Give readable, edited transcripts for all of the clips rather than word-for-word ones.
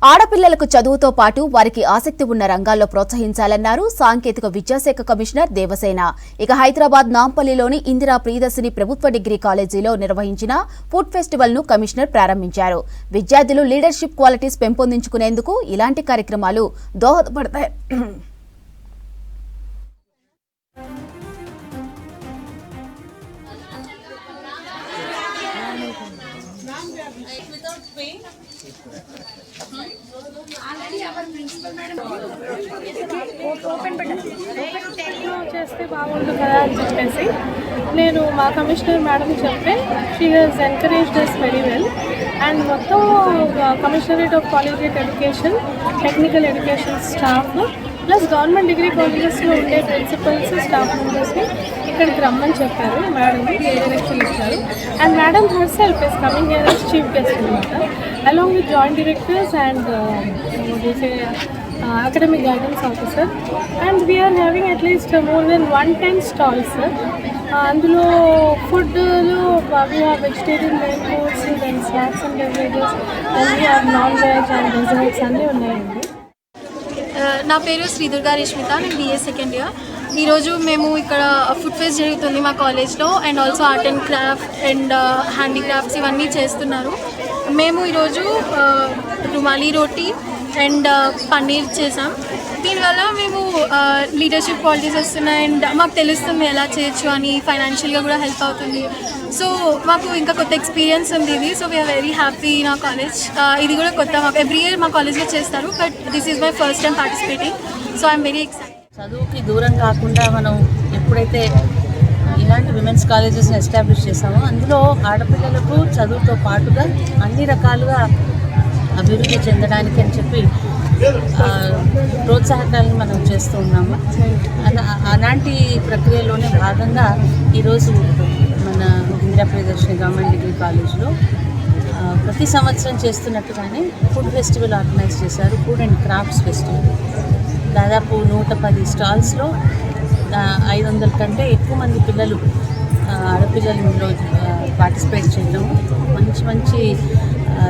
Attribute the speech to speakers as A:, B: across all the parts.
A: ఆడపిల్లలకు చదువుతో పాటు వారికి ఆసక్తి ఉన్న రంగాల్లో ప్రోత్సహించాలన్నారు సాంకేతిక విద్యాశాఖ కమిషనర్ దేవసేన. ఇక హైదరాబాద్ నాంపల్లిలోని ఇందిరా ప్రియదర్శిని ప్రభుత్వ డిగ్రీ కాలేజీలో నిర్వహించిన ఫుడ్ ఫెస్టివల్ ను కమిషనర్ ప్రారంభించారు. విద్యార్థులు లీడర్షిప్ క్వాలిటీస్ పెంపొందించుకునేందుకు ఇలాంటి కార్యక్రమాలు దోహదపడతాయి.
B: చేస్తే బాగుంటుంది కదా అని చెప్పేసి నేను మా కమిషనర్ మేడం చెప్తే she has encouraged us very well. And మొత్తం commissionerate of collegiate education, technical education staff plus government degree కాలేజెస్లో ఉండే ప్రిన్సిపల్స్, స్టాఫ్ మెంబర్స్ని ఇక్కడికి రమ్మని చెప్పారు. మేడం డైరెక్షన్ ఇచ్చారు. And madam herself is coming here as chief guest అనమాట, along with joint directors and academic guidance officer. And we are having at least more than 110 stalls. అందులో ఫుడ్లో we have vegetarian main course, then snacks and beverages, and we have non-veg and desserts అన్నీ ఉన్నాయండి.
C: నా పేరు శ్రీదుర్గా రేష్మిత, నేను BA second year. ఈరోజు మేము ఇక్కడ ఫుడ్ ఫెస్ట్ జరుగుతుంది మా కాలేజ్లో. And also art and craft and handicrafts ఇవన్నీ చేస్తున్నారు. మేము ఈరోజు రుమాలి రోటీ అండ్ పన్నీర్ చేసాం. దీనివల్ల మేము లీడర్షిప్ క్వాలిటీస్ వస్తున్నాయి అండ్ మాకు తెలుస్తుంది ఎలా చేయొచ్చు అని. ఫైనాన్షియల్గా కూడా హెల్ప్ అవుతుంది. సో మాకు ఇంకా కొత్త ఎక్స్పీరియన్స్ ఉంది ఇది. So we are very happy in our college. ఇది కూడా కొత్త, మాకు ఎవ్రీ ఇయర్ మా కాలేజ్లో చేస్తారు, but this is my first time participating. So I'm very excited.
D: చదువుకి దూరం కాకుండా మనం ఎప్పుడైతే ఇలాంటి విమెన్స్ కాలేజెస్ని ఎస్టాబ్లిష్ చేసామో అందులో ఆడపిల్లలకు చదువుతో పాటుగా అన్ని రకాలుగా అభివృద్ధి చెందడానికి అని చెప్పి ప్రోత్సాహకాలను మనం చేస్తూ ఉన్నాము. అలాంటి ప్రక్రియలోనే భాగంగా ఈరోజు మన ఇందిరా ప్రియదర్శిని గవర్నమెంట్ డిగ్రీ కాలేజ్లో ప్రతి సంవత్సరం చేస్తున్నట్టుగానే ఫుడ్ ఫెస్టివల్ ఆర్గనైజ్ చేశారు. Food and crafts festival. దాదాపు 110 స్టాల్స్లో 500 కంటే ఎక్కువ మంది పిల్లలు, ఆడపిల్లలు ఇందులో పార్టిసిపేట్ చేయడం, మంచి మంచి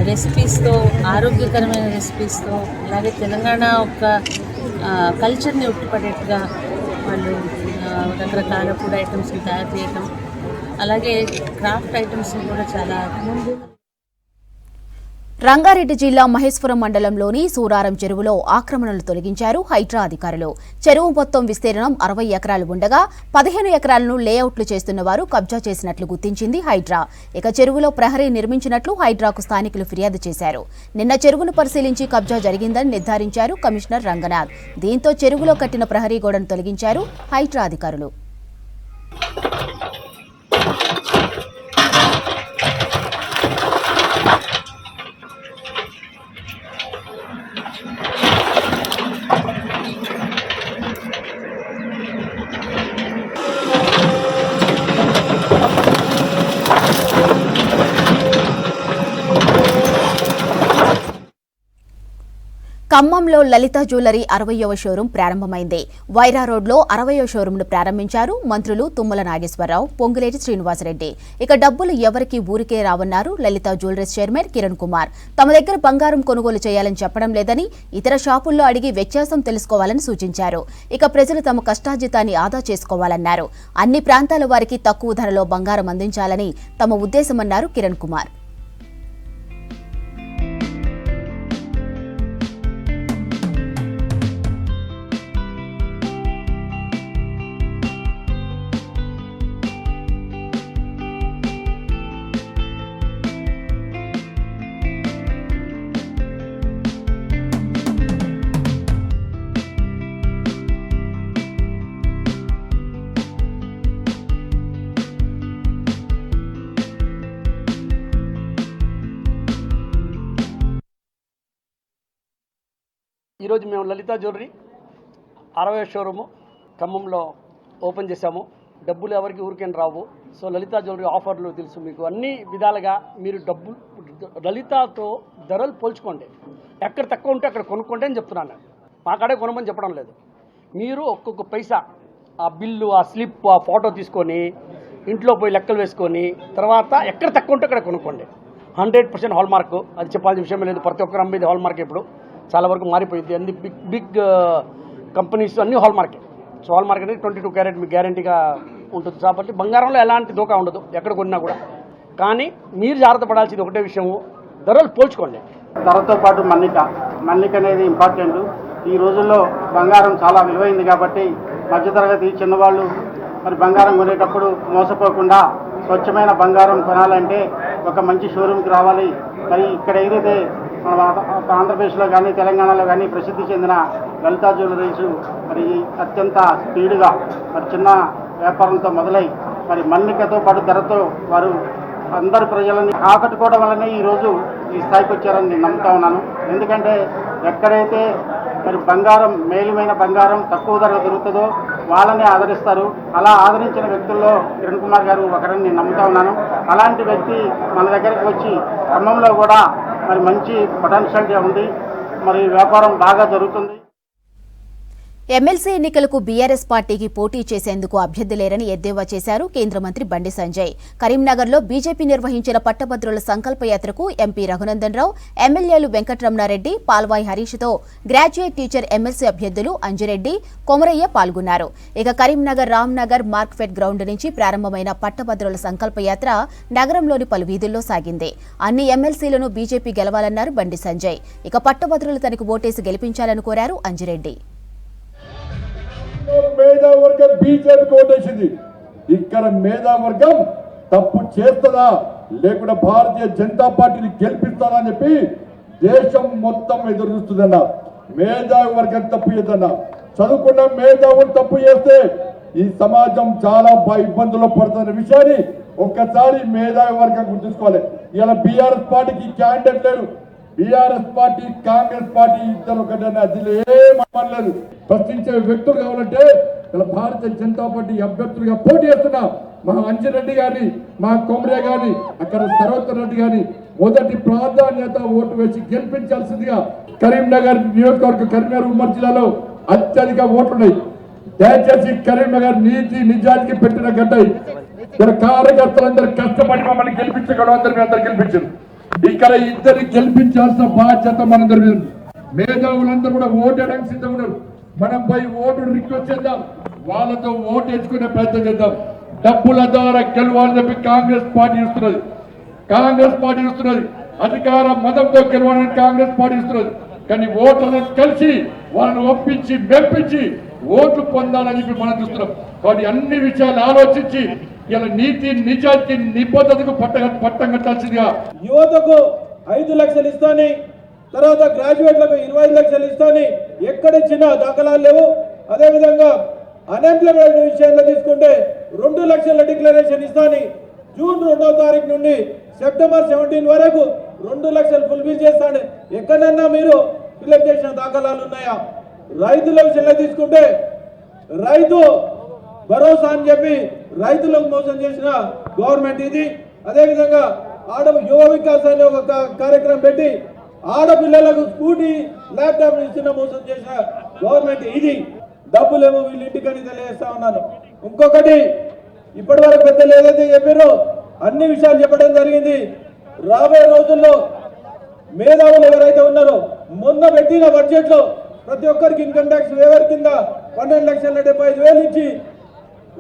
D: రెసిపీస్తో, ఆరోగ్యకరమైన రెసిపీస్తో, అలాగే తెలంగాణ ఒక కల్చర్ని ఉట్టిపడేట్టుగా వాళ్ళు రకరకాల ఫుడ్ ఐటమ్స్ని తయారు చేయటం, అలాగే క్రాఫ్ట్ ఐటమ్స్ని కూడా చాలా ముందు.
A: రంగారెడ్డి జిల్లా మహేశ్వరం మండలంలోని సూరారం చెరువులో ఆక్రమణలు తొలగించారు హైడ్రా అధికారులు. చెరువు మొత్తం విస్తీర్ణం 60 ఎకరాలు ఉండగా 15 ఎకరాలను లేఅవుట్లు చేస్తున్న వారు కబ్జా చేసినట్లు గుర్తించింది హైడ్రా. ఇక చెరువులో ప్రహరీ నిర్మించినట్లు హైడ్రాకు స్థానికులు ఫిర్యాదు చేశారు. నిన్న చెరువును పరిశీలించి కబ్జా జరిగిందని నిర్ధారించారు కమిషనర్ రంగనాథ్. దీంతో చెరువులో కట్టిన ప్రహరీ గోడను తొలగించారు హైడ్రా అధికారులు. ఖమ్మంలో లలిత జ్యువెలరీ 60వ షోరూం ప్రారంభమైంది. వైరా రోడ్లో 60వ షోరూంను ప్రారంభించారు మంత్రులు తుమ్మల నాగేశ్వరరావు, పొంగులేటి శ్రీనివాసరెడ్డి. ఇక డబ్బులు ఎవరికి ఊరికే రావన్నారు లలిత జ్యువెలరీస్ చైర్మన్ కిరణ్ కుమార్. తమ దగ్గర బంగారం కొనుగోలు చేయాలని చెప్పడం లేదని, ఇతర షాపుల్లో అడిగి వ్యత్యాసం తెలుసుకోవాలని సూచించారు. ఇక ప్రజలు తమ కష్టార్జితాన్ని ఆదా చేసుకోవాలన్నారు. అన్ని ప్రాంతాల వారికి తక్కువ ధరలో బంగారం అందించాలని తమ ఉద్దేశమన్నారు కిరణ్ కుమార్.
E: ఈరోజు మేము లలిత జ్యువెలరీ 60వ షోరూము ఖమ్మంలో ఓపెన్ చేశాము. డబ్బులు ఎవరికి ఊరికేం రావు. సో లలిత జ్యువెలరీ ఆఫర్లు తెలుసు మీకు, అన్ని విధాలుగా మీరు డబ్బులు లలితతో ధరలు పోల్చుకోండి. ఎక్కడ తక్కువ ఉంటే అక్కడ కొనుక్కోండి అని చెప్తున్నాను. మా కాడే కొనమని చెప్పడం లేదు. మీరు ఒక్కొక్క పైసా ఆ బిల్లు, ఆ స్లిప్, ఆ ఫోటో తీసుకొని ఇంట్లో పోయి లెక్కలు వేసుకొని తర్వాత ఎక్కడ తక్కువ ఉంటే అక్కడ కొనుక్కోండి. 100% హాల్ మార్కు, అది చెప్పాల్సిన విషయం లేదు. ప్రతి ఒక్కరు అమ్మేది హాల్ మార్క్. ఇప్పుడు చాలా వరకు మారిపోయింది. అన్ని బిగ్ బిగ్ కంపెనీస్ అన్ని hall market. So hall market 22 carrot మీకు గ్యారంటీగా ఉంటుంది కాబట్టి బంగారంలో ఎలాంటి దోకా ఉండదు ఎక్కడ కొన్నా కూడా. కానీ మీరు జాగ్రత్త పడాల్సింది ఒకటే విషయము, ధరలు పోల్చుకోండి.
F: ధరతో పాటు మన్నిక అనేది ఇంపార్టెంట్. ఈ రోజుల్లో బంగారం చాలా విలువైంది కాబట్టి మధ్యతరగతి చిన్నవాళ్ళు మరి బంగారం కొనేటప్పుడు మోసపోకుండా స్వచ్ఛమైన బంగారం కొనాలంటే ఒక మంచి షోరూమ్కి రావాలి. మరి ఇక్కడ ఏదైతే మన ఆంధ్రప్రదేశ్లో కానీ తెలంగాణలో కానీ ప్రసిద్ధి చెందిన లలితా జ్యువెలరీస్ మరి అత్యంత స్పీడ్గా మరి చిన్న వ్యాపారంతో మొదలై మరి మన్నికతో పాటు ధరతో వారు అందరు ప్రజలని ఆకట్టుకోవడం వల్లనే ఈరోజు ఈ స్థాయికి వచ్చారని నేను నమ్ముతా ఉన్నాను. ఎందుకంటే ఎక్కడైతే మరి బంగారం మేలుమైన బంగారం తక్కువ ధర దొరుకుతుందో వాళ్ళని ఆదరిస్తారు. అలా ఆదరించిన వ్యక్తుల్లో కిరణ్ కుమార్ గారు ఒకరని నేను నమ్ముతా ఉన్నాను. అలాంటి వ్యక్తి మన దగ్గరికి వచ్చి ఖమ్మంలో కూడా మరి మంచి పొటెన్షియాలిటీ ఉంది, మరి వ్యాపారం బాగా జరుగుతుంది.
A: ఎమ్మెల్సీ ఎన్నికలకు బీఆర్ఎస్ పార్టీకి పోటీ చేసేందుకు అభ్యర్థి లేరని ఎద్దేవా చేశారు కేంద్ర మంత్రి బండి సంజయ్. కరీంనగర్లో బీజేపీ నిర్వహించిన పట్టభద్రుల సంకల్పయాత్రకు ఎంపీ రఘునందన్ రావు, ఎమ్మెల్యేలు వెంకట్రమణారెడ్డి, పాల్వాయి హరీష్తో గ్రాడ్యుయేట్ టీచర్ ఎమ్మెల్సీ అభ్యర్థులు అంజిరెడ్డి, కొమరయ్య పాల్గొన్నారు. ఇక కరీంనగర్ రామ్నగర్ మార్క్ఫెడ్ గ్రౌండ్ నుంచి ప్రారంభమైన పట్టభద్రుల సంకల్పయాత్ర నగరంలోని పలు వీధుల్లో సాగింది. అన్ని ఎమ్మెల్సీలను బీజేపీ గెలవాలన్నారు బండి సంజయ్. ఇక పట్టభద్రులు తనకు ఓటేసి గెలిపించాలని కోరారు అంజిరెడ్డి.
G: మేధావర్గం బీజేపీకి ఓటేసింది. ఇక్కడ మేధావర్గం తప్పు చేస్తుందా లేకుండా భారతీయ జనతా పార్టీని గెలిపిస్తానా అని చెప్పి దేశం మొత్తం ఎదురు చూస్తుందన్న. మేధావి వర్గం తప్పు చేద్దన్న. చదువుకున్న మేధావులు తప్పు చేస్తే ఈ సమాజం చాలా ఇబ్బందుల్లో పడుతున్న విషయాన్ని ఒక్కసారి మేధావి వర్గం గుర్తుంచుకోవాలి. ఇలా బీఆర్ఎస్ పార్టీకి క్యాండిడేట్ లేరు. బీఆర్ఎస్ పార్టీ కాంగ్రెస్ పార్టీ ఇద్దరు ఒకటే, అది ఏమనలేదు. ప్రశ్నించే వ్యక్తులు కావాలంటే ఇలా భారతీయ జనతా పార్టీ అభ్యర్థులుగా పోటీ చేస్తున్నా మా అంజిరెడ్డి గాని, మా కొమరయ్య గాని, అక్కడ సర్వోత్తర్ రెడ్డి గాని మొదటి ప్రాధాన్యత ఓటు వేసి గెలిపించాల్సిందిగా. కరీంనగర్ నియోజకవర్గ కరీంనగర్ ఉమ్మడి జిల్లాలో అత్యధిక ఓట్లున్నాయి. దయచేసి కరీంనగర్ నీతి నిజానికి పెట్టిన గడ్డ. ఇక్కడ కార్యకర్తలందరూ కష్టపడి మమ్మల్ని గెలిపించగలరు. అందరూ గెలిపించారు. ఇక్కడ ఇద్దరిని గెలిపించాల్సిన బాధ్యత మనందరి మీద. మేధావులందరూ కూడా ఓటేయడానికి సిద్ధంగా ఉన్నారు. మనం పోయి ఓటు రిక్వెస్ట్ చేద్దాం, వాళ్ళతో ఓటు వేసుకునే ప్రయత్నం చేద్దాం. డబ్బుల ద్వారా గెలవాలని చెప్పి కాంగ్రెస్ పార్టీ ఇస్తున్నది. అధికార మతంతో గెలవాలని కాంగ్రెస్ పార్టీ ఇస్తున్నది. కానీ ఓట్లను కలిసి వాళ్ళని ఒప్పించి మెప్పించి ఓట్లు పొందాలని చెప్పి మనం చూస్తున్నాం. కాబట్టి అన్ని విషయాలు ఆలోచించి ఇలా నీతి నిజానికి నిబద్ధతకు పట్టం కట్టాల్సిందిగా.
H: యువతకు 5 లక్షలు ఇస్తాని, తర్వాత గ్రాడ్యుయేట్లకు 25 లక్షలు ఇస్తాని ఎక్కడ ఇచ్చినా దాఖలాలు లేవు. అదేవిధంగా అన్ఎంప్లాయ్మెంట్ విషయంలో తీసుకుంటే 2 లక్షల డిక్లరేషన్ ఇస్తాని జూన్ 2వ తారీఖు నుండి సెప్టెంబర్ 17 వరకు 2 లక్షలు ఫుల్ఫిల్ చేస్తాను. ఎక్కడన్నా మీరు ఫిల్అప్ చేసిన దాఖలాలు ఉన్నాయా? రైతుల విషయంలో తీసుకుంటే రైతు భరోసా అని చెప్పి రైతులకు మోసం చేసిన గవర్నమెంట్ ఇది. అదేవిధంగా యువ వికాస్ అనే ఒక కార్యక్రమం పెట్టి ఆడపిల్లలకు స్కూటీ, ల్యాప్టాప్ ఇచ్చిన మోసం చేసిన గవర్నమెంట్ ఇది. డబ్బులేమో వీళ్ళ ఇంటికని తెలియజేస్తా ఉన్నాను. ఇంకొకటి, ఇప్పటి వరకు పెద్దలు ఏదైతే చెప్పారో అన్ని విషయాలు చెప్పడం జరిగింది. రాబోయే రోజుల్లో మేధావులు ఎవరైతే ఉన్నారో మొన్న పెట్టిన బడ్జెట్ లో ప్రతి ఒక్కరికి ఇన్కమ్ ట్యాక్స్ వేవర్ కింద 12,75,000 ఇచ్చి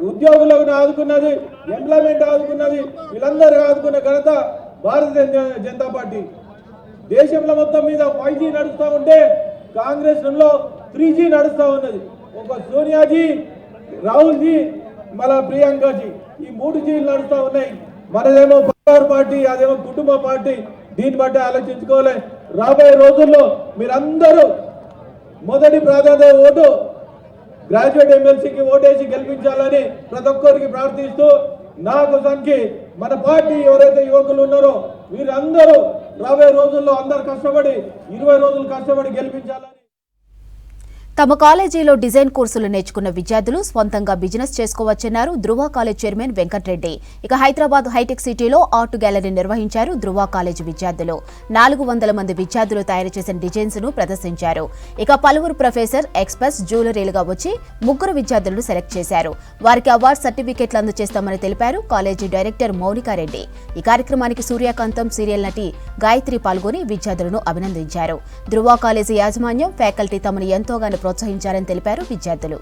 H: ఉద్యోగులను ఆదుకున్నది, ఎంప్లాయ్మెంట్ ఆదుకున్నది, వీళ్ళందరూ ఆదుకున్న ఘనత భారతీయ జనతా పార్టీ. దేశంలో మొత్తం మీద 5G నడుస్తూ ఉంటే కాంగ్రెస్ లో 3G నడుస్తూ ఉన్నది. ఒక సోనియాజీ, రాహుల్జీ, మళ్ళా ప్రియాంకజీ, ఈ 3 Gలు నడుస్తూ ఉన్నాయి. మనదేమో పరివార్ పార్టీ, అదేమో కుటుంబ పార్టీ. దీన్ని బట్టి ఆలోచించుకోలే. రాబోయే రోజుల్లో మీరందరూ మొదటి ప్రాధాన్యత ఓటు గ్రాడ్యుయేట్ ఎమ్మెల్సీకి ఓటేసి గెలిపించాలని ప్రతి ఒక్కరికి ప్రార్థిస్తూ, నా కోసానికి మన పార్టీ ఎవరైతే యువకులు ఉన్నారో వీరందరూ రాబోయే రోజుల్లో అందరు కష్టపడి 20 రోజులు కష్టపడి గెలిపించాలని.
A: తమ కాలేజీలో డిజైన్ కోర్సులు నేర్చుకున్న విద్యార్థులు స్వంతంగా బిజినెస్ చేసుకోవచ్చన్నారు ధృవ కాలేజ్ చైర్మన్ వెంకటరెడ్డి. ఇక హైదరాబాద్ హైటెక్ సిటీలో ఆర్ట్ గ్యాలరీ నిర్వహించారు ధృవ కాలేజ్ విద్యార్థులు. 400 మంది విద్యార్థులు తయారు చేసిన డిజైన్స్ ను ప్రదర్శించారు. ఇక పలువురు ప్రొఫెసర్, ఎక్స్పర్ట్స్ జ్యువెలరీలుగా వచ్చి 3 విద్యార్థులను సెలెక్ట్ చేశారు. వారికి అవార్డు సర్టిఫికెట్లు అందజేస్తామని తెలిపారు కాలేజీ డైరెక్టర్ మౌనికారెడ్డి. ఈ కార్యక్రమానికి సూర్యకాంతం సీరియల్ నటి గాయత్రి పాల్గొని విద్యార్థులను అభినందించారు. ధృవ కాలేజీ యాజమాన్యం, ఫ్యాకల్టీ తమను ఎంతోగానో ప్రోత్సహించారని తెలిపారు విద్యార్థులు.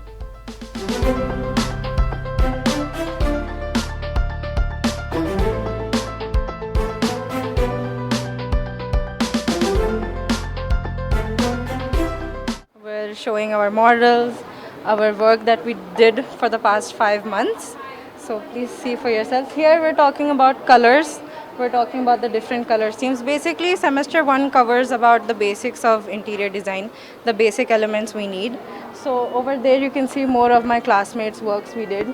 I: We're showing our models, our work that we did for the past 5 months. So please see for yourself. Here we're talking about colors. We're talking about the different color schemes. Basically, semester 1 covers about the basics of interior design, the basic elements we need. So over there you can see more of my classmates' works we did.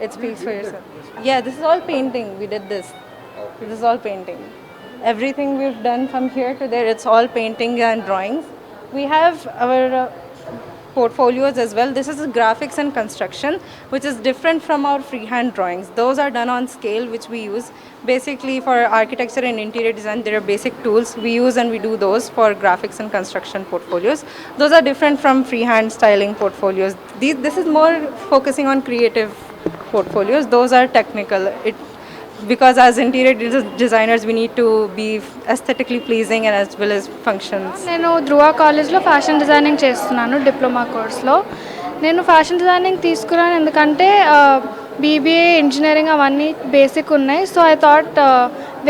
I: It speaks for yourself. Yeah, this is all painting. We did this. This is all painting. Everything we've done from here to there, it's all painting and drawings. We have our portfolios as well. This is graphics and construction, which is different from our freehand drawings. Those are done on scale, which we use basically for architecture and interior design. There are basic tools we use and we do those for graphics and construction portfolios. Those are different from freehand styling portfolios. This is more focusing on creative portfolios. Those are technical. Because as interior designers we need to be aesthetically pleasing and as well as functions.
J: నేను ధృవ కాలేజ్లో fashion designing చేస్తున్నాను diploma కోర్స్లో. నేను fashion designing తీసుకున్నాను ఎందుకంటే BBA, engineering అవన్నీ basic ఉన్నాయి. So I thought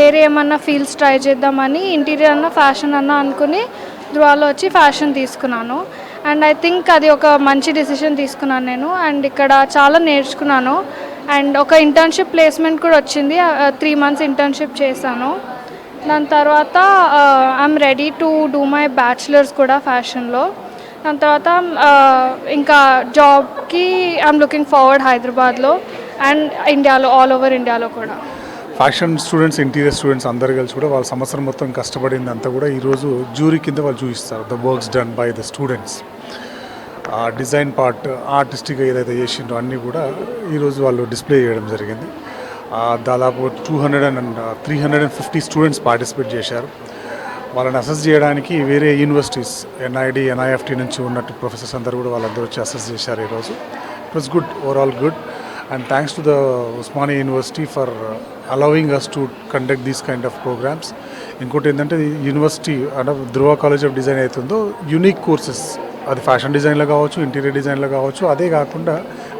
J: వేరే ఏమన్నా ఫీల్డ్స్ ట్రై చేద్దామని ఇంటీరియర్ అన్న ఫ్యాషన్ అన్న అనుకుని ధృవలో వచ్చి ఫ్యాషన్ తీసుకున్నాను. అండ్ ఐ థింక్ అది ఒక మంచి డెసిషన్ తీసుకున్నాను నేను. అండ్ ఇక్కడ చాలా నేర్చుకున్నాను. అండ్ ఒక ఇంటర్న్షిప్ ప్లేస్మెంట్ కూడా వచ్చింది. 3 months ఇంటర్న్షిప్ చేశాను. దాని తర్వాత I'm ready to do my bachelors కూడా ఫ్యాషన్లో. దాని తర్వాత ఇంకా జాబ్కి ఐఎమ్ లుకింగ్ ఫార్వర్డ్ హైదరాబాద్లో అండ్ ఇండియాలో, ఆల్ ఓవర్ ఇండియాలో కూడా.
K: ఫ్యాషన్ స్టూడెంట్స్, ఇంటీరియర్ స్టూడెంట్స్ అందరు కలిసి కూడా వాళ్ళ సంవత్సరం మొత్తం కష్టపడింది అంతా కూడా ఈరోజు జ్యూరీ కింద వాళ్ళు చూపిస్తారు. The works done by the students. ఆ డిజైన్ పార్ట్, ఆర్టిస్టిక్గా ఏదైతే చేసిండ్రో అన్నీ కూడా ఈరోజు వాళ్ళు డిస్ప్లే చేయడం జరిగింది. దాదాపు 350 స్టూడెంట్స్ పార్టిసిపేట్ చేశారు. వాళ్ళని అసెస్ చేయడానికి వేరే యూనివర్సిటీస్, ఎన్ఐడి, ఎన్ఐఎఫ్టీ నుంచి ఉన్నట్టు ప్రొఫెసర్స్ అందరూ కూడా వాళ్ళందరూ వచ్చి అసెస్ చేశారు ఈరోజు. It was good, overall good. And thanks to the Osmania University for allowing us to conduct these kind of programs. ఇంకోటి ఏంటంటే యూనివర్సిటీ అంటే ధృవ కాలేజ్ ఆఫ్ డిజైన్ అవుతుందో యూనిక్ కోర్సెస్, అది ఫ్యాషన్ డిజైన్లో కావచ్చు, ఇంటీరియర్ డిజైన్లో కావచ్చు. అదే కాకుండా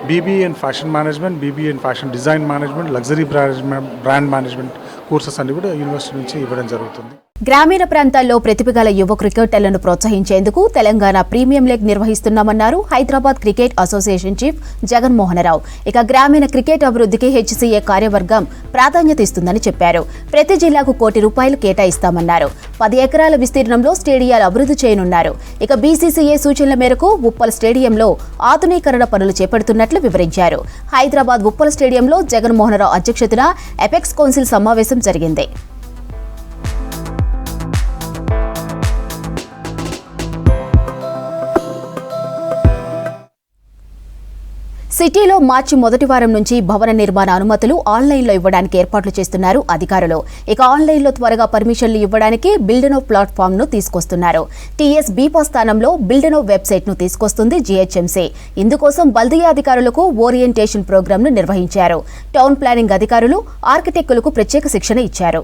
K: BBA in fashion management, BBA in fashion design management, luxury brand management courses అన్ని కూడా యూనివర్సిటీ నుంచి ఇవ్వడం జరుగుతుంది.
A: గ్రామీణ ప్రాంతాల్లో ప్రతిభగల యువ క్రికెటర్లను ప్రోత్సహించేందుకు తెలంగాణ ప్రీమియం లీగ్ నిర్వహిస్తున్నామన్నారు Hyderabad cricket association chief Jaganmohan Rao. ఇక గ్రామీణ క్రికెట్ అభివృద్ధికి హెచ్సీఏ కార్యవర్గం ప్రాధాన్యత ఇస్తుందని చెప్పారు. ప్రతి జిల్లాకు ₹1 కోటి కేటాయిస్తామన్నారు. 10 ఎకరాల విస్తీర్ణంలో స్టేడియాలు అభివృద్ధి చేయనున్నారు. ఇక బీసీసీఏ సూచనల మేరకు ఉప్పల్ స్టేడియంలో ఆధునీకరణ పనులు చేపడుతున్నట్లు వివరించారు. హైదరాబాద్ ఉప్పల్ స్టేడియంలో జగన్మోహనరావు అధ్యక్షతన ఎపెక్స్ కౌన్సిల్ సమావేశం జరిగింది. సిటీలో మార్చి మొదటి వారం నుంచి భవన నిర్మాణ అనుమతులు ఆన్లైన్లో ఇవ్వడానికి ఏర్పాట్లు చేస్తున్నారు అధికారులు. ఇక ఆన్లైన్లో త్వరగా పర్మిషన్లు ఇవ్వడానికి బిల్డెనో ప్లాట్ఫామ్ను తీసుకొస్తున్నారు. టీఎస్ బీపా స్థానంలో బిల్డెనో వెబ్సైట్ను తీసుకొస్తుంది జీహెచ్ఎంసీ. ఇందుకోసం బల్దియా అధికారులకు ఓరియంటేషన్ ప్రోగ్రాంను నిర్వహించారు. టౌన్ ప్లానింగ్ అధికారులు, ఆర్కిటెక్టులకు ప్రత్యేక శిక్షణ ఇచ్చారు.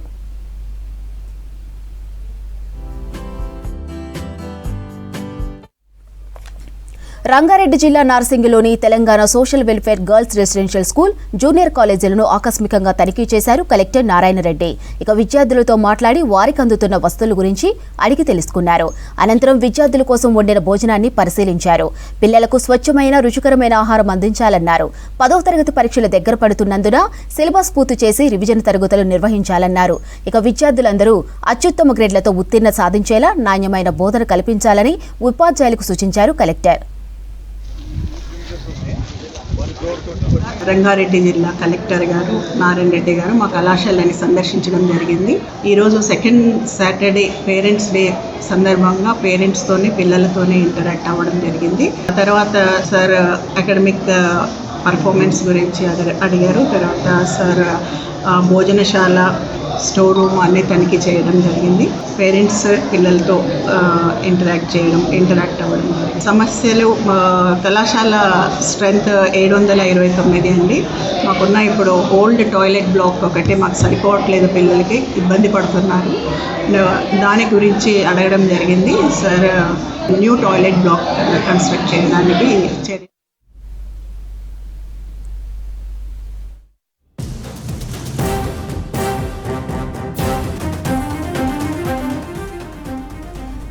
A: రంగారెడ్డి జిల్లా నార్సింగిలోని Telangana social welfare girls residential school, junior కాలేజీలను ఆకస్మికంగా తనిఖీ చేశారు కలెక్టర్ నారాయణరెడ్డి. ఇక విద్యార్థులతో మాట్లాడి వారికి అందుతున్న వస్తువుల గురించి అడిగి తెలుసుకున్నారు. అనంతరం విద్యార్థుల కోసం వండిన భోజనాన్ని పరిశీలించారు. పిల్లలకు స్వచ్ఛమైన, రుచికరమైన ఆహారం అందించాలన్నారు. 10వ తరగతి పరీక్షలు దగ్గర పడుతున్నందున సిలబస్ పూర్తి చేసి రివిజన్ తరగతులు నిర్వహించాలన్నారు. ఇక విద్యార్థులందరూ అత్యుత్తమ గ్రేడ్లతో ఉత్తీర్ణ సాధించేలా నాణ్యమైన బోధన కల్పించాలని ఉపాధ్యాయులకు సూచించారు కలెక్టర్.
L: రంగారెడ్డి జిల్లా కలెక్టర్ గారు నారాయణ రెడ్డి గారు మా కళాశాలని సందర్శించడం జరిగింది. ఈరోజు సెకండ్ సాటర్డే పేరెంట్స్ డే సందర్భంగా పేరెంట్స్తోనే పిల్లలతోనే ఇంటరాక్ట్ అవ్వడం జరిగింది. తర్వాత సార్ అకాడమిక్ పర్ఫార్మెన్స్ గురించి అడిగారు. తర్వాత సార్ భోజనశాల స్టోర్ రూమ్ అన్నీ తనిఖీ చేయడం జరిగింది. పేరెంట్స్ పిల్లలతో ఇంటరాక్ట్ అవ్వడం జరిగింది. సమస్యలు కళాశాల స్ట్రెంత్ 729 అండి. మాకున్న ఇప్పుడు ఓల్డ్ టాయిలెట్ బ్లాక్ ఒకటి మాకు సరిపోవట్లేదు, పిల్లలకి ఇబ్బంది పడుతున్నారు. దాని గురించి అడగడం జరిగింది. Sir new toilet black construct చేయడానికి చర్య.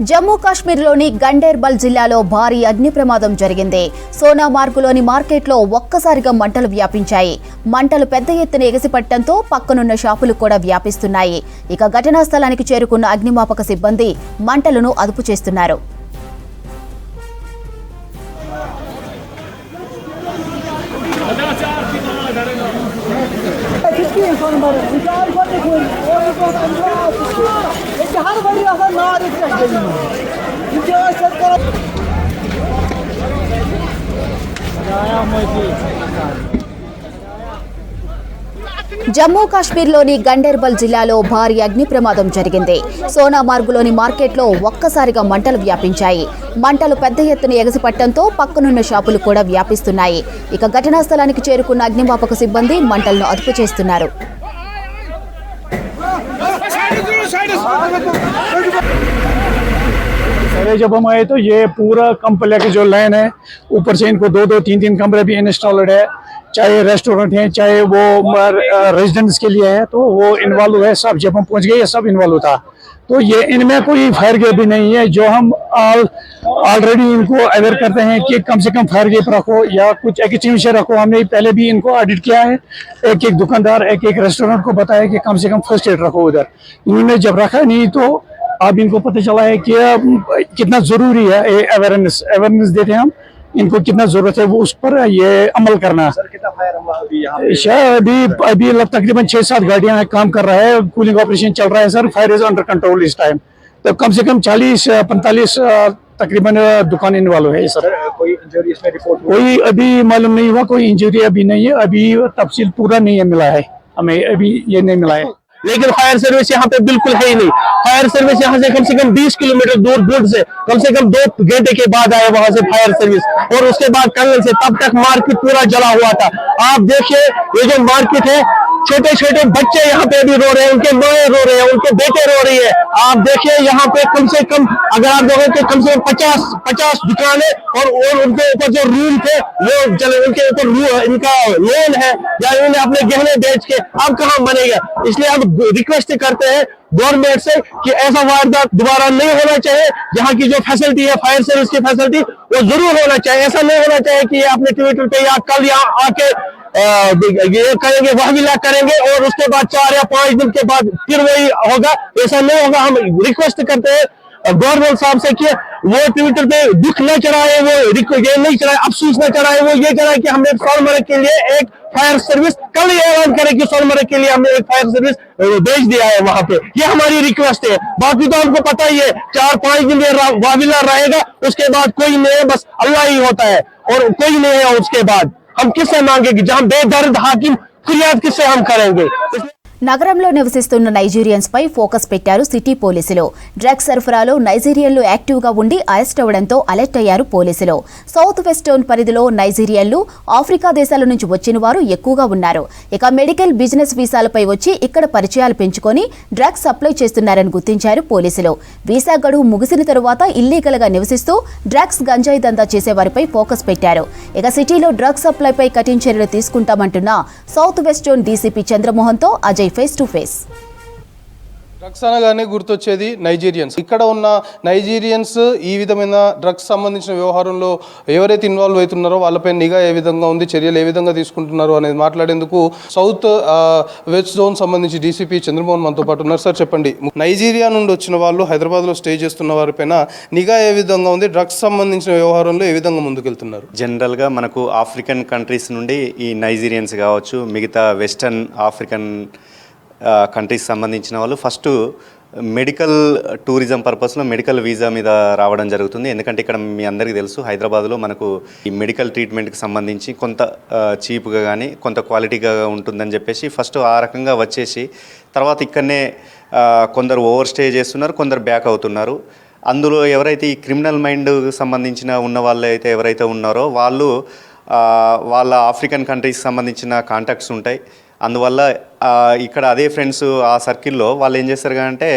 A: జమ్మూ కాశ్మీర్లోని గండేర్బల్ జిల్లాలో భారీ అగ్ని ప్రమాదం జరిగింది. సోనామార్గులోని మార్కెట్లో ఒక్కసారిగా మంటలు వ్యాపించాయి. మంటలు పెద్ద ఎత్తున ఎగసిపట్టడంతో పక్కనున్న షాపులు కూడా వ్యాపిస్తున్నాయి. ఇక ఘటనా స్థలానికి చేరుకున్న అగ్నిమాపక సిబ్బంది మంటలను అదుపు చేస్తున్నారు. జమ్మూ కాశ్మీర్లోని గండేర్బల్ జిల్లాలో భారీ అగ్ని ప్రమాదం జరిగింది. సోనామార్గులోని మార్కెట్లో ఒక్కసారిగా మంటలు వ్యాపించాయి. మంటలు పెద్ద ఎత్తున ఎగసిపట్టడంతో పక్కనున్న షాపులు కూడా వ్యాపిస్తున్నాయి. ఇక ఘటనా స్థలానికి చేరుకున్న అగ్నిమాపక సిబ్బంది మంటలను అదుపు చేస్తున్నారు.
M: जब हम आए तो ये पूरा कम्प्लेक्स जो लाइन है ऊपर से इनको 2-2, 3-3 कमरे भी इंस्टॉल्ड है, चाहे रेस्टोरेंट है चाहे वो रेजिडेंट्स के लिए है, तो वो इन्वॉल्व है सब. जब हम पहुंच गए ये सब इन्वॉल्व था. तो ये इनमें कोई फायर गेप भी नहीं है. जो हम ऑलरेडी इनको अवेयर करते हैं कि कम से कम फायर गेप रखो या कुछ एक्सटिंग्विशर रखो. हमने पहले भी इनको ऑडिट किया है. एक दुकानदार एक रेस्टोरेंट को बताया कि कम से कम फर्स्ट एड रखो उधर. इन्होंने जब रखा नहीं तो अब इनको पता चला है कि कितना जरूरी है अवेयरनेस देते हैं हम इनको, कितना जरूरत है वो उस पर ये अमल करना. सर कितना फायर अभी तकरीबन 6-7 गाड़ियां काम कर रहा है. कूलिंग ऑपरेशन चल रहा है sir. Fire is under control इस टाइम. तो कम से कम 40-45 तकरीबन दुकान इन्वॉल्व है सर. कोई इंजरी इसमें रिपोर्ट कोई अभी मालूम नहीं हुआ. कोई इंजरी अभी नहीं है. अभी तफसील पूरा नहीं है मिला है हमें, अभी ये नहीं मिला है. लेकिन फायर सर्विस यहाँ पे बिल्कुल है ही नहीं. फायर सर्विस यहाँ से कम 20 किलोमीटर दूर से कम 2 घंटे के बाद आए वहां से फायर सर्विस. और उसके बाद कल से तब तक मार्केट पूरा जला हुआ था. आप देखिए ये जो मार्केट है, छोटे छोटे बच्चे यहाँ पे भी रो रहे हैं, उनके माए रो रहे हैं, उनके बेटे रो रही है. आप देखिए यहाँ पे कम से कम अगर आप देखो तो कम से कम 50 दुकानें और उनके ऊपर जो रूम थे वो चले, उनके ऊपर इनका लोन है या इन्होंने अपने गहने बेच के अब कहाँ बनेगा. इसलिए हम रिक्वेस्ट करते हैं गवर्नमेंट से कि ऐसा वारदात दोबारा नहीं होना चाहिए. यहाँ की जो फैसिलिटी है फायर सर्विस की फैसिलिटी वो जरूर होना चाहिए. ऐसा नहीं होना चाहिए कि अपने ट्विटर पे या कल यहाँ आके ये करेंगे वाहविला करेंगे और उसके बाद 4 या 5 दिन के बाद फिर वही होगा. ऐसा नहीं होगा. हम रिक्वेस्ट करते हैं गवर्नमेंट साहब से कि वो ट्विटर पे दुख न चढ़ाए, वो ये नहीं चढ़ाए, अफसोस न चढ़ाए, वो ये चढ़ाए कि हमने सोनमर्ग के लिए एक फायर सर्विस कल ही ऐलान करें कि सोनमर्ग के लिए हमने एक फायर सर्विस भेज दिया है वहां पे. ये हमारी रिक्वेस्ट है. बाकी तो हमको पता ही है 4-5 दिन वाविला रहेगा, उसके बाद कोई नहीं है, बस अल्लाह ही होता है और कोई नहीं है. उसके बाद हम किससे मांगेंगे जहां बेदर्द हाकिम फरियाद किससे हम करेंगे.
A: నగరంలో నివసిస్తున్న నైజీరియన్స్ పై ఫోకస్ పెట్టారు సిటీ పోలీసులు. డ్రగ్స్ సరఫరాలో నైజీరియన్లు యాక్టివ్గా ఉండి అరెస్ట్ అవ్వడంతో అలర్ట్ అయ్యారు పోలీసులు. సౌత్ వెస్టర్న్ పరిధిలో నైజీరియన్లు ఆఫ్రికా దేశాల నుంచి వచ్చిన వారు ఎక్కువగా ఉన్నారు. ఇక మెడికల్ బిజినెస్ వీసాలపై వచ్చి ఇక్కడ పరిచయాలు పెంచుకొని డ్రగ్స్ సప్లై చేస్తున్నారని గుర్తించారు పోలీసులు. వీసా గడువు ముగిసిన తరువాత ఇల్లీగల్ గా నివసిస్తూ డ్రగ్స్ గంజాయి దందా చేసేవారిపై ఫోకస్ పెట్టారు. ఇక సిటీలో డ్రగ్స్ సప్లైపై కఠిన చర్యలు తీసుకుంటామంటున్న సౌత్ వెస్టర్న్ డీసీపీ చంద్రమోహన్తో Ajay face to face.
H: Drugs అనగానే గుర్తొచ్చేది నైజీరియన్స్. ఇక్కడ ఉన్న నైజీరియన్స్ ఈ విధమైన డ్రగ్స్ సంబంధించిన వ్యవహారంలో ఎవరైతే ఇన్వాల్వ్ అవుతున్నారో వాళ్ళపై నిఘా ఏ విధంగా ఉంది, చర్యలు ఏ విధంగా తీసుకుంటున్నారు అనేది మాట్లాడేందుకు సౌత్ వెస్ట్ జోన్ సంబంధించి డీసీపీ చంద్రమోహన్ మనతో పాటు ఉన్నారు. సార్ చెప్పండి, నైజీరియా నుండి వచ్చిన వాళ్ళు హైదరాబాద్లో స్టే చేస్తున్న వారిపైన నిఘా ఏ విధంగా ఉంది, డ్రగ్స్ సంబంధించిన వ్యవహారంలో ఏ విధంగా ముందుకెళ్తున్నారు?
N: జనరల్గా మనకు ఆఫ్రికన్ కంట్రీస్ నుండి ఈ నైజీరియన్స్ కావచ్చు, మిగతా వెస్టర్న్ ఆఫ్రికన్ కంట్రీస్ సంబంధించిన వాళ్ళు ఫస్ట్ మెడికల్ టూరిజం పర్పస్లో మెడికల్ వీసా మీద రావడం జరుగుతుంది. ఎందుకంటే ఇక్కడ మీ అందరికీ తెలుసు హైదరాబాద్లో మనకు ఈ మెడికల్ ట్రీట్మెంట్కి సంబంధించి కొంత చీప్గా కానీ కొంత క్వాలిటీగా ఉంటుందని చెప్పేసి ఫస్ట్ ఆ రకంగా వచ్చేసి తర్వాత ఇక్కడనే కొందరు ఓవర్ స్టే చేస్తున్నారు, కొందరు బ్యాక్ అవుతున్నారు. అందులో ఎవరైతే ఈ క్రిమినల్ మైండ్ సంబంధించిన ఉన్న వాళ్ళు అయితే ఎవరైతే ఉన్నారో వాళ్ళు వాళ్ళ ఆఫ్రికన్ కంట్రీస్కి సంబంధించిన కాంటాక్ట్స్ ఉంటాయి. అందువల్ల ఇక్కడ అదే ఫ్రెండ్స్ ఆ సర్కిల్లో వాళ్ళు ఏం చేస్తారు అంటే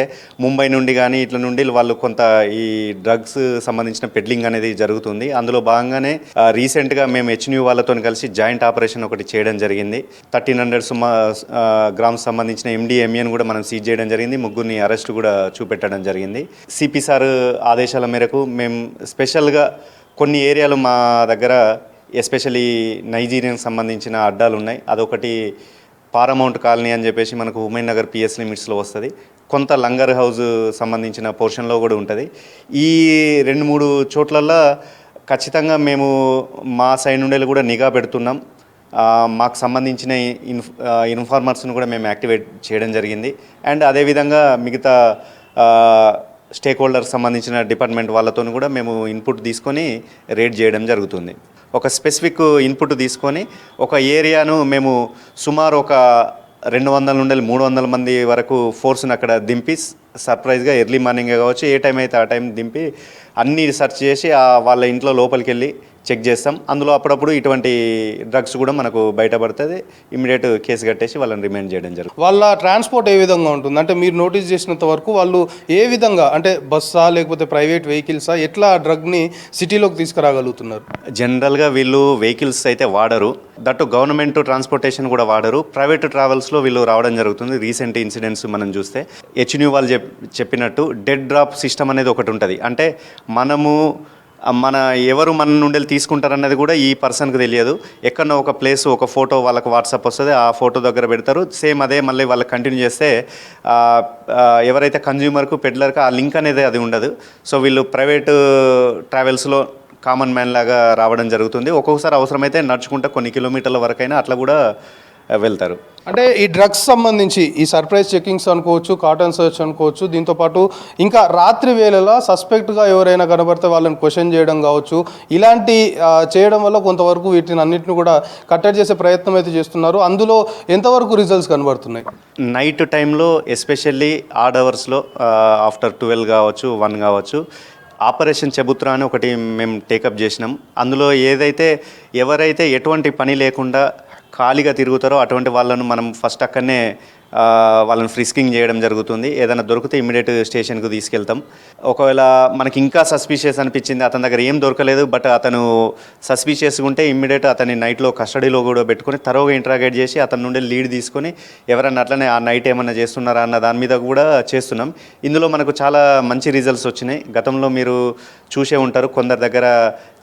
N: ముంబై నుండి కానీ ఇట్ల నుండి వాళ్ళు కొంత ఈ డ్రగ్స్ సంబంధించిన పెడ్లింగ్ అనేది జరుగుతుంది. అందులో భాగంగానే రీసెంట్గా మేము హెచ్న్యూ వాళ్ళతో కలిసి జాయింట్ ఆపరేషన్ ఒకటి చేయడం జరిగింది. 1300 గ్రామ్స్ సంబంధించిన MDMAని కూడా మనం సీజ్ చేయడం జరిగింది. ముగ్గురిని అరెస్ట్ కూడా చూపెట్టడం జరిగింది. సిపి సార్ ఆదేశాల మేరకు మేము స్పెషల్గా కొన్ని ఏరియాలు మా దగ్గర ఎస్పెషల్లీ నైజీరియన్ సంబంధించిన అడ్డాలు ఉన్నాయి. అదొకటి పారామౌంట్ కాలనీ అని చెప్పేసి మనకు ఉమెన్ నగర్ PS లిమిట్స్లో వస్తుంది. కొంత లంగర్ హౌస్ సంబంధించిన పోర్షన్లో కూడా ఉంటుంది. ఈ 2-3 చోట్లల్లో ఖచ్చితంగా మేము మా సైడ్ నుండి కూడా నిఘా పెడుతున్నాం. మాకు సంబంధించిన ఇన్ఫార్మర్స్ని కూడా మేము యాక్టివేట్ చేయడం జరిగింది. అండ్ అదేవిధంగా మిగతా స్టేక్ హోల్డర్స్ సంబంధించిన డిపార్ట్మెంట్ వాళ్ళతో కూడా మేము ఇన్పుట్ తీసుకొని రేడ్ చేయడం జరుగుతుంది. ఒక స్పెసిఫిక్ ఇన్పుట్ తీసుకొని ఒక ఏరియాను మేము సుమారు ఒక 200 నుండి 300 మంది వరకు ఫోర్స్ని అక్కడ దింపి సర్ప్రైజ్గా ఎర్లీ మార్నింగే కావచ్చు ఏ టైం అయితే ఆ టైం దింపి అన్నీ సెర్చ్ చేసి వాళ్ళ ఇంట్లో లోపలికి వెళ్ళి చెక్ చేస్తాం. అందులో అప్పుడప్పుడు ఇటువంటి డ్రగ్స్ కూడా మనకు బయటపడుతుంది. ఇమీడియట్ కేసు కట్టేసి వాళ్ళని రిమైండ్ చేయడం జరుగుతుంది.
H: వాళ్ళ ట్రాన్స్పోర్ట్ ఏ విధంగా ఉంటుంది అంటే మీరు నోటీస్ చేసినంత వరకు వాళ్ళు ఏ విధంగా అంటే బస్సా లేకపోతే ప్రైవేట్ వెహికల్సా ఎట్లా డ్రగ్ని సిటీలోకి తీసుకురాగలుగుతున్నారు?
N: జనరల్గా వీళ్ళు వెహికల్స్ అయితే వాడరు, దట్టు గవర్నమెంట్ ట్రాన్స్పోర్టేషన్ కూడా వాడరు. ప్రైవేట్ ట్రావెల్స్లో వీళ్ళు రావడం జరుగుతుంది. రీసెంట్ ఇన్సిడెంట్స్ మనం చూస్తే హెచ్న్యూ వాళ్ళు చెప్పినట్టు డెడ్ డ్రాప్ సిస్టమ్ అనేది ఒకటి ఉంటుంది. అంటే ఎవరు మన నుండి తీసుకుంటారన్నది కూడా ఈ పర్సన్కి తెలియదు. ఎక్కడో ఒక ప్లేస్ ఒక ఫోటో వాళ్ళకి వాట్సాప్ వస్తుంది, ఆ ఫోటో దగ్గర పెడతారు. సేమ్ అదే మళ్ళీ వాళ్ళకి కంటిన్యూ చేస్తే ఎవరైతే కన్జ్యూమర్కు పెడ్లర్కు ఆ లింక్ అనేది అది ఉండదు. సో వీళ్ళు ప్రైవేట్ ట్రావెల్స్లో కామన్ మ్యాన్ లాగా రావడం జరుగుతుంది. ఒక్కొక్కసారి అవసరమైతే నడుచుకుంటే కొన్ని కిలోమీటర్ల వరకైనా అట్లా కూడా వెళ్తారు.
H: అంటే ఈ డ్రగ్స్ సంబంధించి ఈ సర్ప్రైజ్ చెకింగ్స్ అనుకోవచ్చు, కాటన్ సర్చ్ అనుకోవచ్చు, దీంతోపాటు ఇంకా రాత్రి వేళలా సస్పెక్ట్గా ఎవరైనా కనబడితే వాళ్ళని క్వశ్చన్ చేయడం కావచ్చు, ఇలాంటి చేయడం వల్ల కొంతవరకు వీటిని అన్నింటిని కూడా కట్టడి చేసే ప్రయత్నం అయితే చేస్తున్నారు. అందులో ఎంతవరకు రిజల్ట్స్ కనబడుతున్నాయి?
N: నైట్ టైంలో ఎస్పెషల్లీ ఆడ్ అవర్స్లో ఆఫ్టర్ 12 కావచ్చు 1 కావచ్చు ఆపరేషన్ చెబుత్రా అని ఒకటి మేము టేకప్ చేసినాం. అందులో ఎవరైతే ఎటువంటి పని లేకుండా ఖాళీగా తిరుగుతారో అటువంటి వాళ్ళను మనం ఫస్ట్ అక్కడనే వాళ్ళని ఫ్రిస్కింగ్ చేయడం జరుగుతుంది. ఏదైనా దొరికితే ఇమ్మీడియట్ స్టేషన్కు తీసుకెళ్తాం. ఒకవేళ మనకి ఇంకా సస్పీషియస్ అనిపించింది, అతని దగ్గర ఏం దొరకలేదు బట్ అతను సస్పీషియస్గా ఉంటే ఇమ్మీడియట్ అతన్ని నైట్లో కస్టడీలో కూడా పెట్టుకొని తరోగా ఇంట్రాగేట్ చేసి అతని నుండి లీడ్ తీసుకొని ఎవరన్నా అట్లనే ఆ నైట్ ఏమన్నా చేస్తున్నారా అన్న దాని మీద కూడా చేస్తున్నాం. ఇందులో మనకు చాలా మంచి రిజల్ట్స్ వచ్చినాయి. గతంలో మీరు చూసే ఉంటారు, కొందరి దగ్గర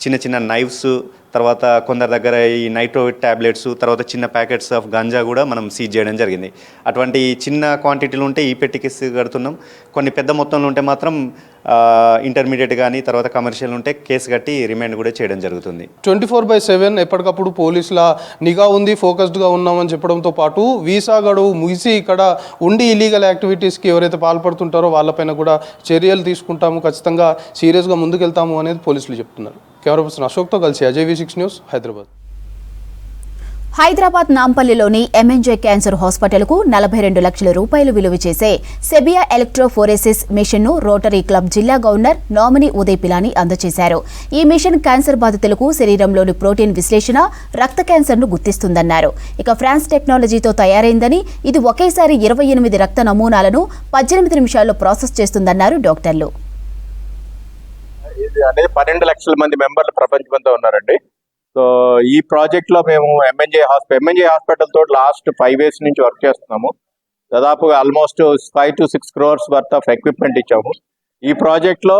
N: చిన్న చిన్న నైఫ్స్, తర్వాత కొందరి దగ్గర ఈ నైట్రోవిట్ ట్యాబ్లెట్స్, తర్వాత చిన్న ప్యాకెట్స్ ఆఫ్ గంజా కూడా మనం సీజ్ చేయడం జరిగింది. అటువంటి చిన్న క్వాంటిటీలు ఉంటే ఈ పెట్టి కేసు కడుతున్నాం. కొన్ని పెద్ద మొత్తంలో ఉంటే మాత్రం ఇంటర్మీడియట్ కానీ తర్వాత కమర్షియల్ ఉంటే కేసు కట్టి రిమైండ్ కూడా చేయడం జరుగుతుంది.
H: 24/7 ఎప్పటికప్పుడు పోలీసుల నిఘా ఉంది, ఫోకస్డ్గా ఉన్నామని చెప్పడంతో పాటు వీసా గడువు ముగిసి ఇక్కడ ఉండి ఇల్లీగల్ యాక్టివిటీస్కి ఎవరైతే పాల్పడుతుంటారో వాళ్ళపైన కూడా చర్యలు తీసుకుంటాము, ఖచ్చితంగా సీరియస్గా ముందుకెళ్తాము అనేది పోలీసులు చెప్తున్నారు. కెమెరా పర్సన్ అశోక్తో కలిసి అజయ్ V6 న్యూస్, హైదరాబాద్.
A: హైదరాబాద్ నాంపల్లిలోని MNJ క్యాన్సర్ హాస్పిటల్కు 42 లక్షల రూపాయలు విలువ చేసే సెబియా ఎలక్ట్రోఫోరెసిస్ మిషన్ను రోటరీ క్లబ్ జిల్లా గవర్నర్ నామినీ ఉదయ్ పిలాని అందజేశారు. ఈ మిషన్ క్యాన్సర్ బాధితులకు శరీరంలోని ప్రోటీన్ విశ్లేషణ, రక్త క్యాన్సర్ను గుర్తిస్తుందన్నారు. ఇక ఫ్రాన్స్ టెక్నాలజీతో తయారైందని, ఇది ఒకేసారి 28 రక్త నమూనాలను 18 నిమిషాల్లో ప్రాసెస్ చేస్తుందన్నారు డాక్టర్లు.
O: ఇది అనేది 12 లక్షల మంది మెంబర్లు ప్రపంచమంతా ఉన్నారండి. సో ఈ ప్రాజెక్ట్ లో మేము ఎంఎన్జే హాస్పిటల్ తో లాస్ట్ 5 years నుంచి వర్క్ చేస్తున్నాము. దాదాపుగా almost 5 to 6 crores worth of equipment ఇచ్చాము. ఈ ప్రాజెక్ట్లో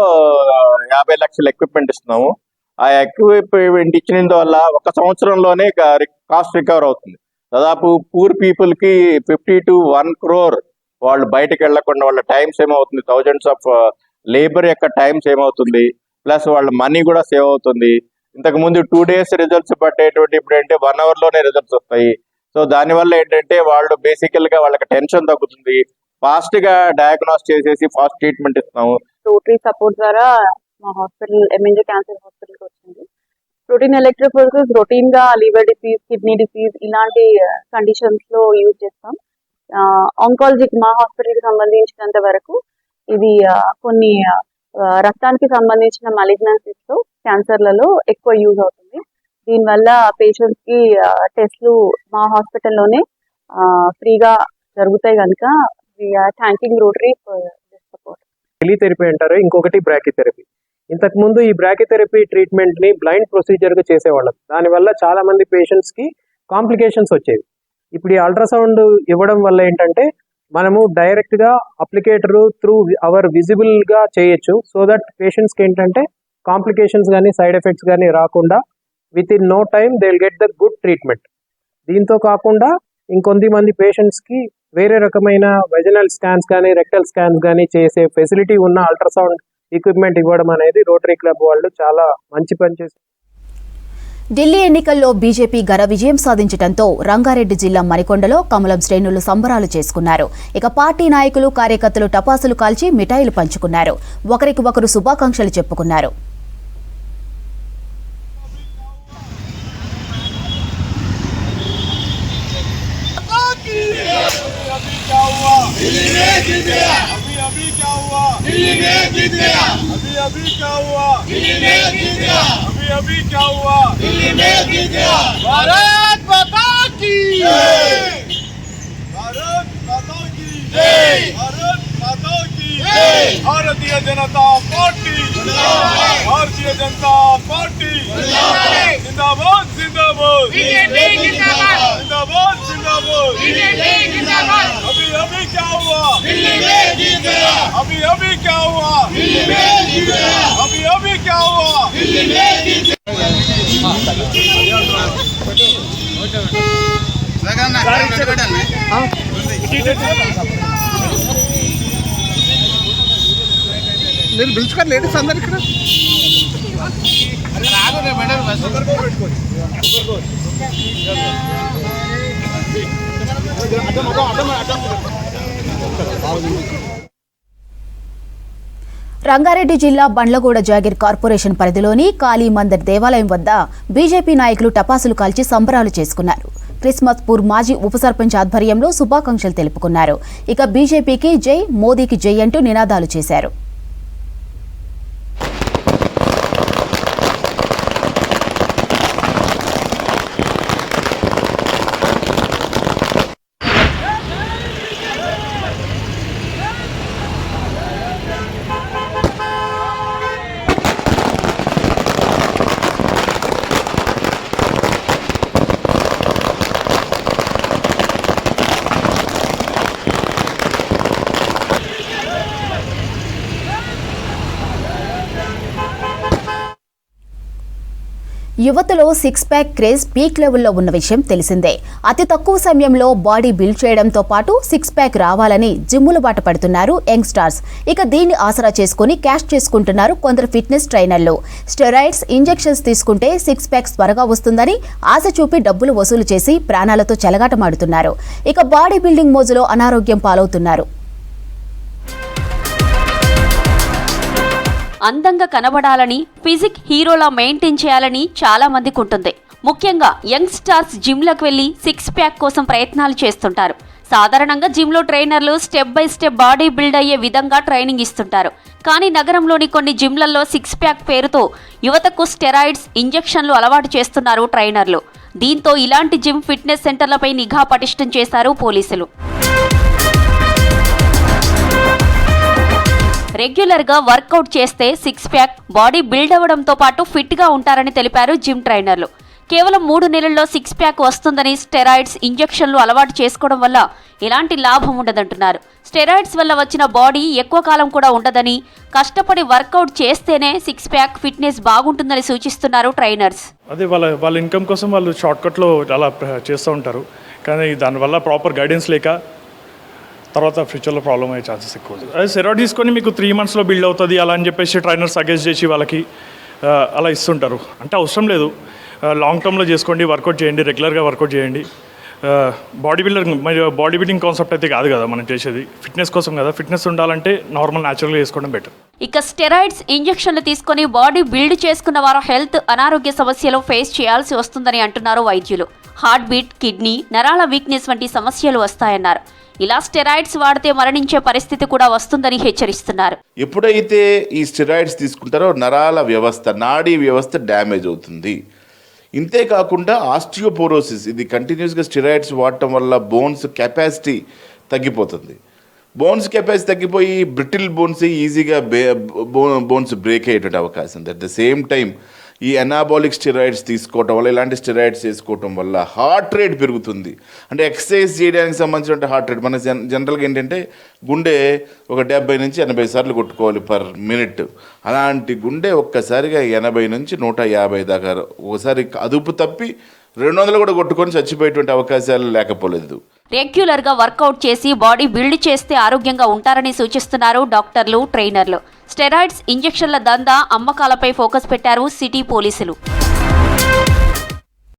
O: 50 లక్షల ఎక్విప్మెంట్ ఇస్తున్నాము. ఆ ఎక్విప్మెంట్ ఇచ్చినందువల్ల ఒక సంవత్సరంలోనే కాస్ట్ రికవర్ అవుతుంది. దాదాపు పూర్ పీపుల్కి 50 to 1 crore వాళ్ళు బయటకు వెళ్లకుండా వాళ్ళ టైం సేవ్ అవుతుంది, థౌజండ్స్ ఆఫ్ లేబర్ యొక్క టైం సేవ్ అవుతుంది, ప్లస్ వాళ్ళ మనీ కూడా సేవ్ అవుతుంది. ఇంతకు ముందు 2 days రిజల్ట్స్ పట్టేటువంటి ఇప్పుడు అంటే 1 hour లోనే రిజల్ట్స్ వస్తాయి. సో దానివల్ల ఏంటంటే వాళ్ళు బేసికల్ గా వాళ్ళకి టెన్షన్ తగ్గుతుంది, ఫాస్ట్ గా డయాగ్నోస్ చేసేసి ఫాస్ట్ ట్రీట్మెంట్ ఇస్తాము.
P: రోటరీ సపోర్ట్ ద్వారా మా హాస్పిటల్ ఎంఎన్జే క్యాన్సర్ హాస్పిటల్కి వచ్చింది. ప్రోటీన్ ఎలక్ట్రోఫోరెసిస్ రొటీన్ గా లివర్ డిసీజ్, కిడ్నీ డిసీజ్ ఇలాంటి కండిషన్స్ లో యూజ్ చేస్తాం. ఆంకాలజీకి మా హాస్పిటల్కి సంబంధించినంత వరకు ఇది కొన్ని రక్తానికి సంబంధించిన మలిగ్నెన్సీస్ లో క్యాన్సర్లలో ఎక్కువ యూజ్ అవుతుంది. దీనివల్ల పేషెంట్స్ కి టెస్ట్లు మా హాస్పిటల్లోనే ఫ్రీగా జరుగుతాయి కనుక thanking rotary for this support.
Q: Teletherapy అంటారు, ఇంకొకటి బ్రాకిథెరపీ. ఇంతకు ముందు ఈ బ్రాకిథెరపీ ట్రీట్మెంట్ ని బ్లైండ్ ప్రొసీజర్ గా చేసేవాళ్ళం. దానివల్ల చాలా మంది పేషెంట్స్ కి కాంప్లికేషన్స్ వచ్చేవి. ఇప్పుడు ఈ అల్ట్రాసౌండ్ ఇవ్వడం వల్ల ఏంటంటే మనము డైరెక్ట్ గా అప్లికేటర్ త్రూ అవర్ విజిబుల్ గా చేయొచ్చు. సో దట్ పేషెంట్స్ కి ఏంటంటే కాంప్లికేషన్స్ కానీ సైడ్ ఎఫెక్ట్స్ కానీ రాకుండా within no time they will get the good treatment. దీంతో కాకుండా ఇంకొంతమంది పేషెంట్స్ కి వేరే రకమైన వెజనల్ స్కాన్స్ కానీ రెక్టల్ స్కాన్స్ కానీ చేసే ఫెసిలిటీ ఉన్న అల్ట్రాసౌండ్ ఎక్విప్మెంట్ ఇవ్వడం అనేది రోటరీ క్లబ్ వాళ్ళు చాలా మంచి పని చేశారు.
A: ఢిల్లీ ఎన్నికల్లో బీజేపీ ఘన విజయం సాధించడంతో రంగారెడ్డి జిల్లా మణికొండలో కమలం శ్రేణులు సంబరాలు చేసుకున్నారు. ఇక పార్టీ నాయకులు కార్యకర్తలు టపాసులు కాల్చి మిఠాయిలు పంచుకున్నారు. ఒకరికి ఒకరు శుభాకాంక్షలు చెప్పుకున్నారు.
R: अभी क्या हुआ दिल्ली में जीत गया भारत माता की जय भारत माता की जय भारत माता की जय भारतीय जनता पार्टी जिंदाबाद भारतीय जनता पार्टी जिंदाबाद जिंदाबाद बीजेपी जिंदाबाद जिंदाबाद जिंदाबाद बीजेपी जिंदाबाद अभी अभी क्या हुआ दिल्ली में जीत गया अभी क्या हुआ दिल्ली में जीत गया अभी क्या हुआ दिल्ली में जीत
S: మీరు పిలుచుకోండి లేడీస్ అందరు ఇక్కడ
A: రంగారెడ్డి జిల్లా బండ్లగూడ జాగీర్ కార్పొరేషన్ పరిధిలోని కాళీమందిర్ దేవాలయం వద్ద బీజేపీ నాయకులు టపాసులు కాల్చి సంబరాలు చేసుకున్నారు. క్రిస్మస్ పూర్ మాజీ ఉప సర్పంచ్ ఆధ్వర్యంలో శుభాకాంక్షలు తెలుపుకున్నారు. ఇక బీజేపీకి జై, మోదీకి జై అంటూ నినాదాలు చేశారు. యువతలో సిక్స్ ప్యాక్ క్రేజ్ పీక్ లెవెల్లో ఉన్న విషయం తెలిసిందే. అతి తక్కువ సమయంలో బాడీ బిల్డ్ చేయడంతో పాటు సిక్స్ ప్యాక్ రావాలని జిమ్ములు బాట పడుతున్నారు యంగ్ స్టార్స్. ఇక దీన్ని ఆసరా చేసుకుని క్యాష్ చేసుకుంటున్నారు కొందరు ఫిట్నెస్ ట్రైనర్లు. స్టెరాయిడ్స్, ఇంజెక్షన్స్ తీసుకుంటే సిక్స్ ప్యాక్స్ త్వరగా వస్తుందని ఆశ చూపి డబ్బులు వసూలు చేసి ప్రాణాలతో చెలగాటమాడుతున్నారు. ఇక బాడీ బిల్డింగ్ మోజులో అనారోగ్యం పాలవుతున్నారు.
T: అందంగా కనబడాలని, ఫిజిక్ హీరోలా మెయింటైన్ చేయాలని చాలా మందికి ఉంటుంది. ముఖ్యంగా యంగ్ స్టార్స్ జిమ్లకు వెళ్లి సిక్స్ ప్యాక్ కోసం ప్రయత్నాలు చేస్తుంటారు. సాధారణంగా జిమ్లో ట్రైనర్లు step by step body build అయ్యే విధంగా ట్రైనింగ్ ఇస్తుంటారు. కానీ నగరంలోని కొన్ని జిమ్లలో సిక్స్ ప్యాక్ పేరుతో యువతకు స్టెరాయిడ్స్, ఇంజెక్షన్లు అలవాటు చేస్తున్నారు ట్రైనర్లు. దీంతో ఇలాంటి జిమ్, ఫిట్నెస్ సెంటర్లపై నిఘా పటిష్టం చేశారు పోలీసులు. రెగ్యులర్ గా వర్కౌట్ చేస్తే సిక్స్ ప్యాక్, బాడీ బిల్డ్ అవ్వడంతో పాటు ఫిట్ గా ఉంటారని తెలిపారు జిమ్ ట్రైనర్లు. కేవలం 3 నెలల్లో 6 ప్యాక్ వస్తుందని స్టెరాయిడ్స్ ఇంజెక్షన్లు అలవాటు చేసుకోవడం వల్ల ఎలాంటి లాభం ఉండదంటున్నారు. స్టెరాయిడ్స్ వల్ల వచ్చిన బాడీ ఎక్కువ కాలం కూడా ఉండదని, కష్టపడి వర్కౌట్ చేస్తేనే 6 ప్యాక్ ఫిట్నెస్ బాగుంటుందని సూచిస్తున్నారు ట్రైనర్స్.
U: అదే వాళ్ళ ఇన్కమ్ కోసం వాళ్ళు షార్ట్కట్లో అలా చేస్తూ ఉంటారు. కానీ దానివల్ల ప్రాపర్ గైడెన్స్ లేక తర్వాత ఫ్యూచర్లో ప్రాబ్లం అయ్యే ఛాన్సెస్ ఎక్కువ. అదే స్టెరాయిడ్ తీసుకొని మీకు 3 monthsలో బిల్డ్ అవుతుంది అలా అని చెప్పేసి ట్రైనర్ సజెస్ట్ చేసి వాళ్ళకి అలా ఇస్తుంటారు. అంటే అవసరం లేదు, లాంగ్ టర్మ్లో చేసుకోండి, వర్కౌట్ చేయండి, రెగ్యులర్గా వర్కౌట్ చేయండి. బాడీ బిల్డింగ్ కాన్సెప్ట్ అయితే కాదు కదా మనం చేసేది, ఫిట్నెస్ కోసం కదా. ఫిట్నెస్ ఉండాలంటే నార్మల్ న్యాచురల్గా చేసుకోవడం బెటర్.
T: ఇక స్టెరాయిడ్స్ ఇంజెక్షన్లు తీసుకొని బాడీ బిల్డ్ చేసుకున్న వారు హెల్త్ అనారోగ్య సమస్యలు ఫేస్ చేయాల్సి వస్తుందని అంటున్నారు వైద్యులు. హార్ట్ బీట్, కిడ్నీ, నరాల వీక్నెస్ వంటి సమస్యలు వస్తాయన్నారు. ఇలా స్టెరాయిడ్స్ వాడితే మరణించే పరిస్థితి కూడా వస్తుందని హెచ్చరిస్తున్నారు.
V: ఎప్పుడైతే ఈ స్టెరాయిడ్స్ తీసుకుంటారో నరాల వ్యవస్థ, నాడీ వ్యవస్థ డ్యామేజ్ అవుతుంది. ఇంతే కాకుండా ఆస్టియోపోరోసిస్, ఇది కంటిన్యూస్గా స్టెరాయిడ్స్ వాడటం వల్ల బోన్స్ కెపాసిటీ తగ్గిపోతుంది. బోన్స్ కెపాసిటీ తగ్గిపోయి బ్రిటిల్ బోన్స్ ఈజీగా బోన్స్ బ్రేక్ అయ్యేటువంటి అవకాశం ఉంది. అట్ ద సేమ్ టైం ఈ అనాబాలిక్ స్టెరాయిడ్స్ తీసుకోవటం వల్ల, ఇలాంటి స్టెరాయిడ్స్ తీసుకోవటం వల్ల హార్ట్ రేట్ పెరుగుతుంది. అంటే ఎక్సర్సైజ్ చేయడానికి సంబంధించిన హార్ట్ రేట్ మన జనరల్గా ఏంటంటే గుండె ఒక 70 నుంచి 80 సార్లు కొట్టుకోవాలి పర్ మినిట్. అలాంటి గుండె ఒక్కసారిగా 80 నుంచి 150 దాకా ఒకసారి అదుపు తప్పి 200 కూడా కొట్టుకొని చచ్చిపోయేటువంటి అవకాశాలు లేకపోలేదు.
T: రెగ్యులర్ గా వర్కౌట్ చేసి బాడీ బిల్డ్ చేస్తే ఆరోగ్యంగా ఉంటారని సూచిస్తున్నారు డాక్టర్లు, ట్రైనర్లు. స్టెరాయిడ్స్ ఇంజెక్షన్ల దందా, అమ్మకాలపై ఫోకస్ పెట్టారు సిటీ పోలీసులు.